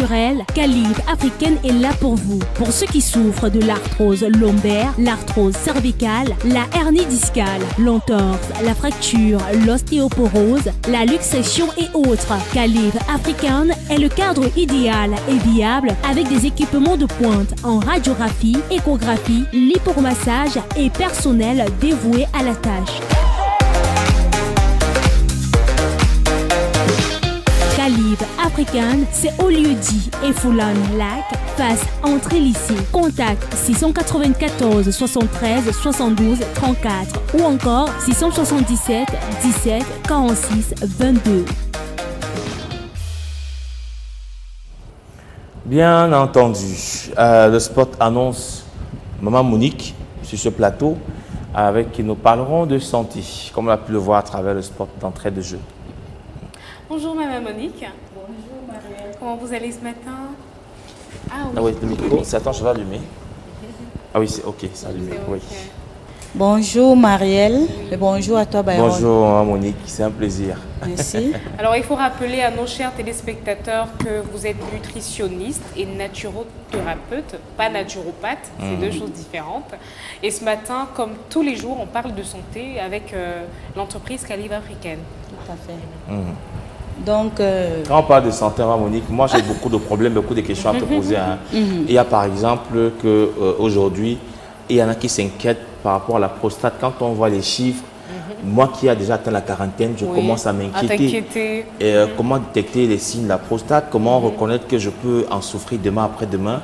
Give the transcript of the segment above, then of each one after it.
naturel, Calive Africaine est là pour vous. Pour ceux qui souffrent de l'arthrose lombaire, l'arthrose cervicale, la hernie discale, l'entorse, la fracture, l'ostéoporose, la luxation et autres, Calive Africaine est le cadre idéal et viable avec des équipements de pointe en radiographie, échographie, lipomassage et personnel dévoué à la tâche. Calive Africaine, c'est au lieu-dit et Foulane Lac, face entrée lycée. Contact 694 73 72 34 ou encore 677 17 46 22. Bien entendu, le spot annonce Maman Monique sur ce plateau avec qui nous parlerons de santé, comme on a pu le voir à travers le spot d'entrée de jeu. Bonjour Maman Monique. Bonjour Marielle. Comment vous allez ce matin? Ah oui, le micro, c'est attends, je vais allumer. Ah oui, c'est ok, c'est allumé. Oui. Bonjour Marielle et bonjour à toi Bayron. Bonjour Maman Monique, c'est un plaisir. Merci. Alors il faut rappeler à nos chers téléspectateurs que vous êtes nutritionniste et naturothérapeute, pas naturopathe, c'est deux choses différentes. Et ce matin, comme tous les jours, on parle de santé avec l'entreprise Calive Africaine. Tout à fait. Donc, quand on parle de santé, Monique, moi j'ai beaucoup de problèmes, beaucoup de questions à te poser. Hein. Il y a par exemple qu'aujourd'hui, il y en a qui s'inquiètent par rapport à la prostate. Quand on voit les chiffres, moi qui ai déjà atteint la quarantaine, je commence à m'inquiéter. Comment détecter les signes de la prostate? Comment reconnaître que je peux en souffrir demain après-demain?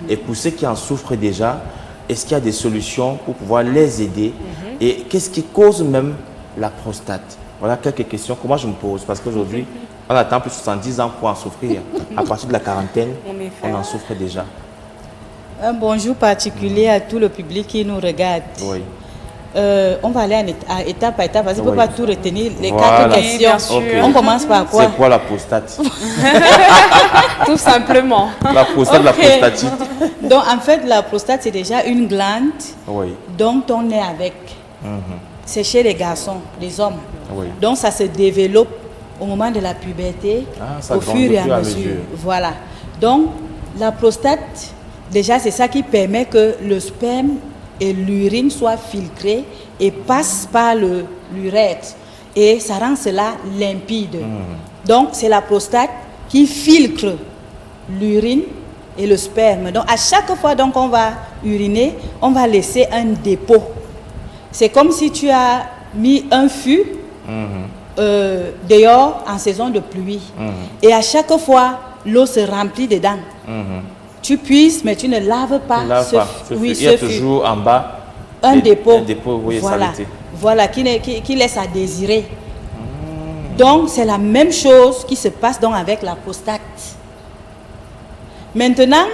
Et pour ceux qui en souffrent déjà, est-ce qu'il y a des solutions pour pouvoir les aider? Et qu'est-ce qui cause même la prostate? Voilà quelques questions que moi je me pose, parce qu'aujourd'hui, on attend plus de 70 ans pour en souffrir. À partir de la quarantaine, on en souffre déjà. Un bonjour particulier à tout le public qui nous regarde. Oui. On va aller à étape par étape, parce qu'on ne peut pas tout retenir. Les 4 questions. Okay. On commence par quoi? C'est quoi la prostate? Tout simplement. La prostate, la prostatite. Donc en fait, la prostate, c'est déjà une glande dont on est avec. C'est chez les garçons, les hommes. Donc ça se développe au moment de la puberté, au fur et à mesure. Voilà. Donc la prostate, déjà c'est ça qui permet que le sperme et l'urine soient filtrés et passent par l'urètre. Et ça rend cela limpide. Donc c'est la prostate qui filtre l'urine et le sperme. Donc à chaque fois donc, on va uriner, on va laisser un dépôt. C'est comme si tu as mis un fût dehors en saison de pluie. Et à chaque fois, l'eau se remplit dedans. Tu puisses, mais tu ne laves pas ce fût. Il y a toujours en bas un dépôt. Voilà, qui laisse à désirer. Donc, c'est la même chose qui se passe donc avec la prostate. Maintenant,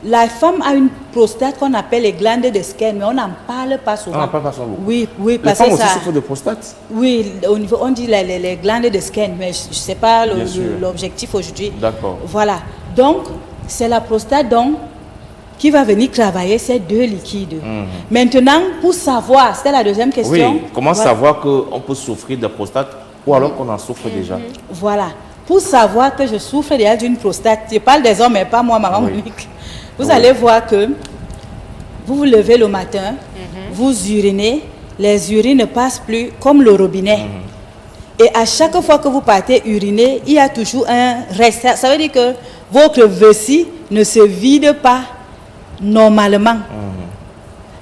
la femme a une prostate qu'on appelle les glandes de Skene, mais on n'en parle pas souvent. On n'en parle pas souvent. Oui, parce que ça... Les femmes aussi souffrent de prostate? Oui, au niveau, on dit les glandes de Skene, mais je ne sais pas l'objectif aujourd'hui. D'accord. Voilà. Donc, c'est la prostate donc, qui va venir travailler ces deux liquides. Maintenant, pour savoir, c'était la deuxième question. Oui, comment savoir qu'on peut souffrir de prostate ou alors qu'on en souffre déjà? Voilà. Pour savoir que je souffre déjà d'une prostate, je parle des hommes, mais pas moi, Maman Monique. Vous allez voir que vous vous levez le matin, vous urinez, les urines ne passent plus comme le robinet. Et à chaque fois que vous partez uriner, il y a toujours un reste. Ça veut dire que votre vessie ne se vide pas normalement.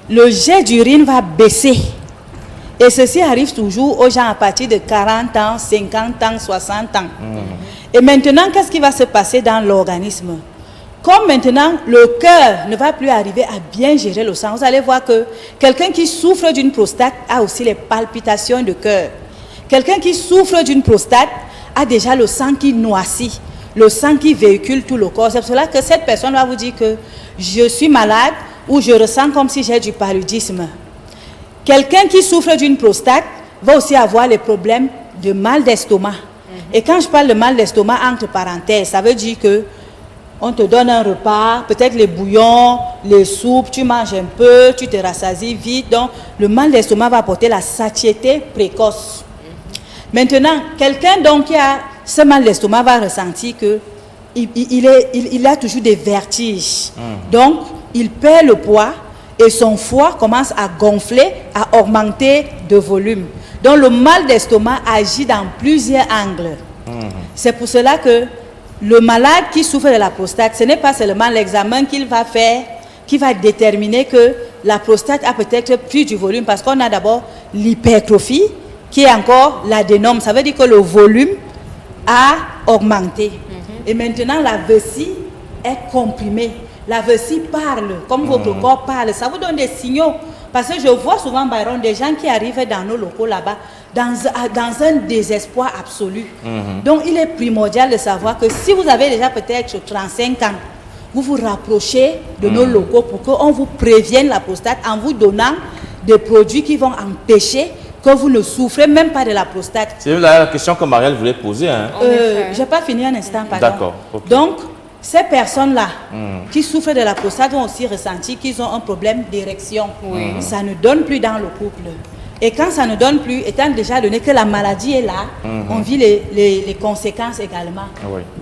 Le jet d'urine va baisser. Et ceci arrive toujours aux gens à partir de 40 ans, 50 ans, 60 ans. Et maintenant, qu'est-ce qui va se passer dans l'organisme? Comme maintenant, le cœur ne va plus arriver à bien gérer le sang. Vous allez voir que quelqu'un qui souffre d'une prostate a aussi les palpitations de cœur. Quelqu'un qui souffre d'une prostate a déjà le sang qui noircit, le sang qui véhicule tout le corps. C'est pour cela que cette personne va vous dire que je suis malade ou je ressens comme si j'ai du paludisme. Quelqu'un qui souffre d'une prostate va aussi avoir les problèmes de mal d'estomac. Et quand je parle de mal d'estomac, entre parenthèses, ça veut dire que on te donne un repas, peut-être les bouillons, les soupes, tu manges un peu, tu te rassasies vite. Donc, le mal d'estomac va apporter la satiété précoce. Maintenant, quelqu'un donc qui a ce mal d'estomac va ressentir que il a toujours des vertiges. Donc, il perd le poids et son foie commence à gonfler, à augmenter de volume. Donc, le mal d'estomac agit dans plusieurs angles. C'est pour cela que le malade qui souffre de la prostate, ce n'est pas seulement l'examen qu'il va faire qui va déterminer que la prostate a peut-être plus du volume, parce qu'on a d'abord l'hypertrophie qui est encore l'adénome. Ça veut dire que le volume a augmenté. Et maintenant, la vessie est comprimée. La vessie parle, comme votre corps parle. Ça vous donne des signaux. Parce que je vois souvent, Byron, des gens qui arrivent dans nos locaux là-bas, dans un désespoir absolu. Donc, il est primordial de savoir que si vous avez déjà peut-être 35 ans, vous vous rapprochez de nos locaux pour qu'on vous prévienne la prostate en vous donnant des produits qui vont empêcher que vous ne souffrez même pas de la prostate. C'est la question que Marielle voulait poser. Hein. Je n'ai pas fini un instant, pardon. D'accord. Okay. Donc, ces personnes-là qui souffrent de la prostate vont aussi ressentir qu'ils ont un problème d'érection. Ça ne donne plus dans le couple. Et quand ça ne donne plus, étant déjà donné que la maladie est là, on vit les conséquences également.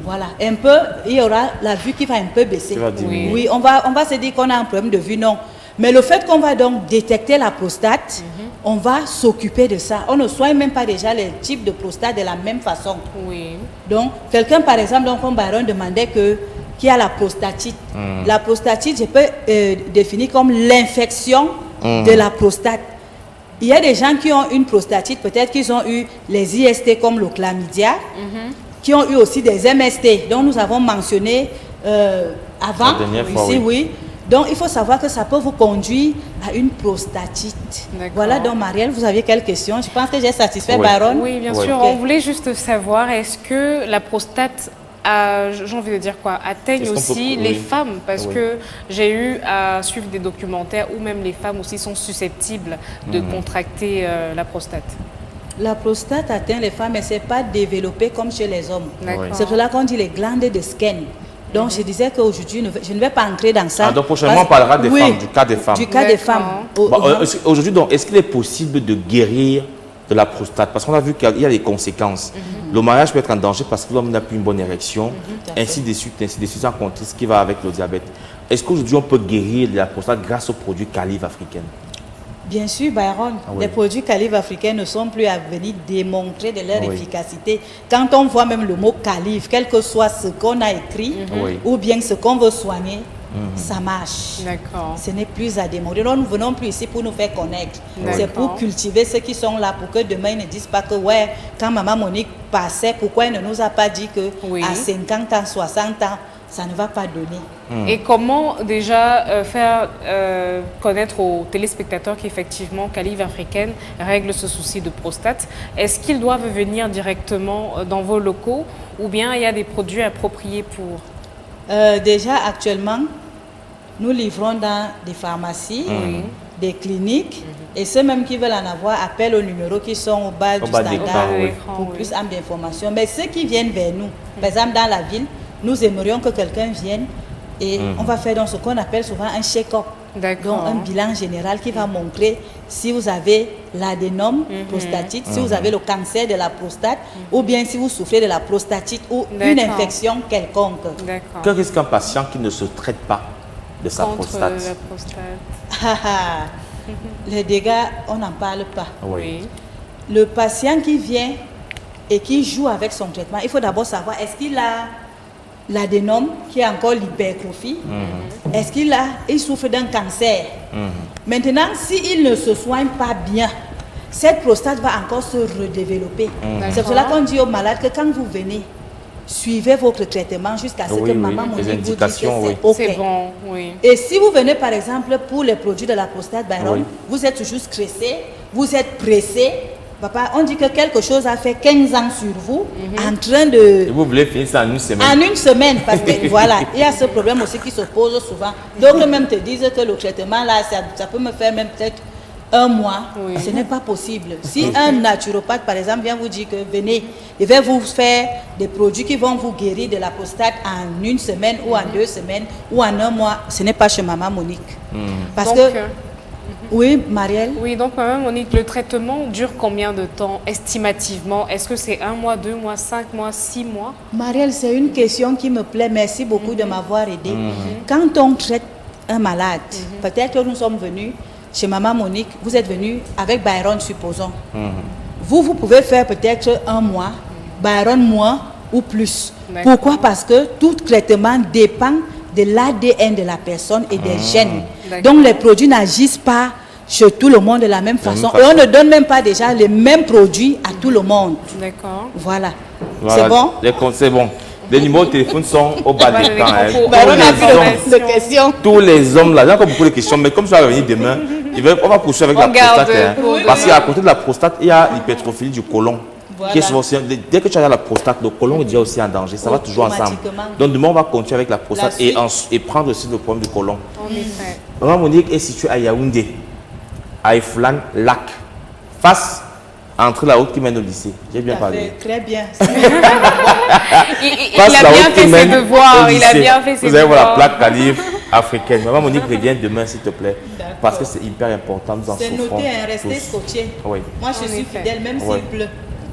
Voilà. Un peu, il y aura la vue qui va un peu baisser. Oui, on va se dire qu'on a un problème de vue, non. Mais le fait qu'on va donc détecter la prostate, on va s'occuper de ça. On ne soigne même pas déjà les types de prostate de la même façon. Donc, quelqu'un, par exemple, comme Byron demandait qui a la prostatite. La prostatite, je peux définir comme l'infection de la prostate. Il y a des gens qui ont une prostatite, peut-être qu'ils ont eu les IST comme le chlamydia, qui ont eu aussi des MST, dont nous avons mentionné avant, ici, oui. Donc, il faut savoir que ça peut vous conduire à une prostatite. Voilà, donc Marielle, vous aviez quelques questions. Je pense que j'ai satisfait Byron. Oui, bien sûr. On voulait juste savoir, est-ce que la prostate, j'ai envie de dire quoi, atteigne aussi les femmes? Parce que j'ai eu à suivre des documentaires où même les femmes aussi sont susceptibles de contracter la prostate. La prostate atteint les femmes, mais ce n'est pas développé comme chez les hommes. C'est pour cela qu'on dit les glandes de Skene. Donc, je disais qu'aujourd'hui, je ne vais pas entrer dans ça. Donc, prochainement, on parlera des femmes, du cas des femmes. Du cas des femmes. Aujourd'hui, donc, est-ce qu'il est possible de guérir de la prostate? Parce qu'on a vu qu'il y a des conséquences. Le mariage peut être en danger parce que l'homme n'a plus une bonne érection, ainsi de suite, sans compter ce qui va avec le diabète. Est-ce qu'aujourd'hui, on peut guérir de la prostate grâce aux produits Calive africaine? Bien sûr, Byron, les produits Calive africains ne sont plus à venir démontrer de leur efficacité. Quand on voit même le mot Calive, quel que soit ce qu'on a écrit ou bien ce qu'on veut soigner, ça marche. Ce n'est plus à démontrer. Nous ne venons plus ici pour nous faire connaître. C'est pour cultiver ceux qui sont là, pour que demain ils ne disent pas que quand maman Monique passait, pourquoi elle ne nous a pas dit que à 50 ans, 60 ans, ça ne va pas donner. Et comment déjà faire connaître aux téléspectateurs qu'effectivement Calive africaine règle ce souci de prostate? Est-ce qu'ils doivent venir directement dans vos locaux ou bien il y a des produits appropriés pour? Déjà actuellement, nous livrons dans des pharmacies, des cliniques, et ceux même qui veulent en avoir appellent aux numéros qui sont au bas du standard pour plus d'informations. Mais ceux qui viennent vers nous, par exemple dans la ville, nous aimerions que quelqu'un vienne et on va faire donc ce qu'on appelle souvent un check-up. Donc un bilan général qui va montrer si vous avez l'adénome prostatite, si vous avez le cancer de la prostate ou bien si vous souffrez de la prostatite ou une infection quelconque. Qu'est-ce qu'un patient qui ne se traite pas de sa prostate? Les dégâts, on n'en parle pas. Le patient qui vient et qui joue avec son traitement, il faut d'abord savoir est-ce qu'il a l'adénome qui est encore l'hypertrophie. Est-ce qu'il souffre d'un cancer? Maintenant, s'il ne se soigne pas bien, cette prostate va encore se redévelopper. C'est pour cela qu'on dit aux malades que quand vous venez, suivez votre traitement jusqu'à ce que maman Monique vous dise que c'est OK. C'est bon, Et si vous venez par exemple pour les produits de la prostate, Byron, vous êtes toujours stressé, vous êtes pressé. Papa, on dit que quelque chose a fait 15 ans sur vous, en train de... Et vous voulez finir ça en une semaine? En une semaine, parce que voilà, il y a ce problème aussi qui se pose souvent. D'autres même te disent que le traitement là, ça peut me faire même peut-être 1 mois. Ce n'est pas possible. Si un naturopathe, par exemple, vient vous dire que venez, il va vous faire des produits qui vont vous guérir de la prostate en 1 semaine ou en 2 semaines ou en 1 mois, ce n'est pas chez maman Monique. Parce que Oui, Marielle. Oui, donc Maman Monique, le traitement dure combien de temps estimativement? Est-ce que c'est 1 mois, 2 mois, 5 mois, 6 mois? Marielle, c'est une question qui me plaît. Merci beaucoup de m'avoir aidé. Quand on traite un malade, peut-être que nous sommes venus chez Maman Monique, vous êtes venu avec Byron, supposons. Vous pouvez faire peut-être 1 mois, Byron moins ou plus. Pourquoi? Parce que tout traitement dépend de l'ADN de la personne et des gènes. Donc les produits n'agissent pas chez tout le monde de la même façon. Et on ne donne même pas déjà les mêmes produits à tout le monde. D'accord. Voilà. C'est bon? C'est bon. Les numéros de téléphone sont au bas de l'écran. Byron a plus de questions. Tous les hommes là, j'ai encore beaucoup de questions, mais comme ça va venir demain, on va poursuivre avec la prostate. Parce qu'à côté de la prostate, il y a l'hypertrophie du côlon. Qui est souvent aussi, dès que tu as la prostate, le côlon est déjà aussi en danger. Ça va toujours ensemble. Donc demain, on va continuer avec la prostate et prendre aussi le problème du côlon. En effet. Maman Monique est située à Yaoundé, à Eflan, Lac, face entre la route qui mène au lycée. J'ai bien parlé. Très bien. Il a bien fait ses devoirs. Il a bien fait ses devoirs. Vous allez voir la plaque calibre africaine. Maman Monique, reviens demain, s'il te plaît. Parce que c'est hyper important. Nous en souffrons. C'est noté, restez scotché. Oui. Moi, je suis fidèle, même s'il pleut.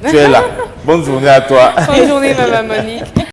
Tu es là. Bonne journée à toi. Bonne journée, Maman Monique.